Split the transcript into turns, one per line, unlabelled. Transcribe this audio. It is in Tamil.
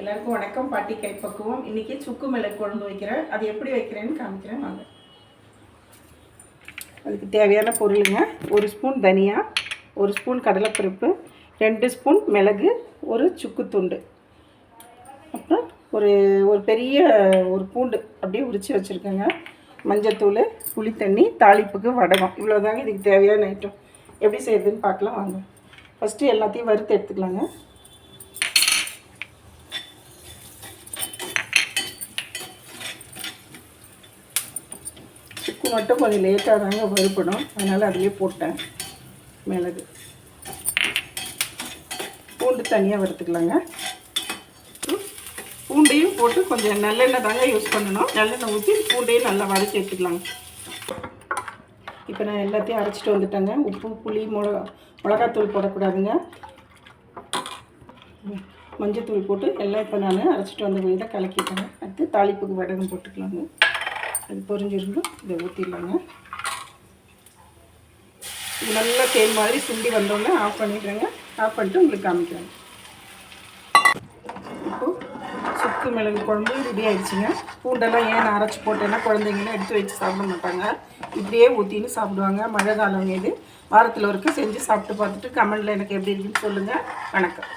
எல்லாருக்கும் வணக்கம். பாட்டி கைப்பக்குவம். இன்றைக்கி சுக்கு மிளகு குழம்பு வைக்கிறேன். அது எப்படி வைக்கிறேன்னு காமிக்கிறேன் வாங்க. அதுக்கு தேவையான பொருளுங்க: 1 ஸ்பூன் தனியா, 1 ஸ்பூன் கடலைப்பருப்பு, 2 ஸ்பூன் மிளகு, ஒரு சுக்கு துண்டு, அப்புறம் ஒரு பெரிய ஒரு பூண்டு அப்படியே உரித்து வச்சுருக்கேங்க, மஞ்சத்தூள், புளி தண்ணி, தாளிப்புக்கு வடகம். இவ்வளோதாங்க இதுக்கு தேவையான ஐட்டம். எப்படி செய்யுதுன்னு பார்க்கலாம் வாங்க. ஃபஸ்ட்டு எல்லாத்தையும் வறுத்து எடுத்துக்கலாங்க. சுக்கு மட்டும் கொஞ்சம் லேட்டாக தாங்க வறுப்படும், அதனால் அதிலே போட்டேன். மிளகு, பூண்டு தனியாக வறுத்துக்கலாங்க. பூண்டையும் போட்டு கொஞ்சம் நல்லெண்ணெய் தாங்க யூஸ் பண்ணணும். நல்லெண்ணெய் ஊற்றி பூண்டையும் நல்லா வதக்கி எடுத்துக்கலாங்க. இப்போ நான் எல்லாத்தையும் அரைச்சிட்டு வந்துட்டேங்க. உப்பு, புளி, மிளகாத்தூள் போடக்கூடாதுங்க. மஞ்சத்தூள் போட்டு எல்லாம் இப்போ நான் அரைச்சிட்டு வந்த இதை கலக்கிட்டேங்க. அடுத்து தாளிப்புக்கு வடகம் போட்டுக்கலாங்க. அது பொரிஞ்சிருந்தோம், இதை ஊற்றிடலாங்க. இது நல்லா தேன் மாதிரி சுண்டி வந்தோடனே ஆஃப் பண்ணிடுறேங்க. ஆஃப் பண்ணிட்டு உங்களுக்கு காமிக்கிறேன். இப்போது சுக்கு மிளகு குழம்பு ரெடி ஆகிடுச்சுங்க. பூண்டெல்லாம் ஏன் நான் அரைச்சி போட்டேன்னா குழந்தைங்களாம் எடுத்து வச்சு சாப்பிட மாட்டாங்க, இப்படியே ஊற்றின்னு சாப்பிடுவாங்க. மழை காலம் இது, வாரத்தில் ஒருக்க செஞ்சு சாப்பிட்டு பார்த்துட்டு கமெண்டில் எனக்கு எப்படி இருக்குன்னு சொல்லுங்கள். வணக்கம்.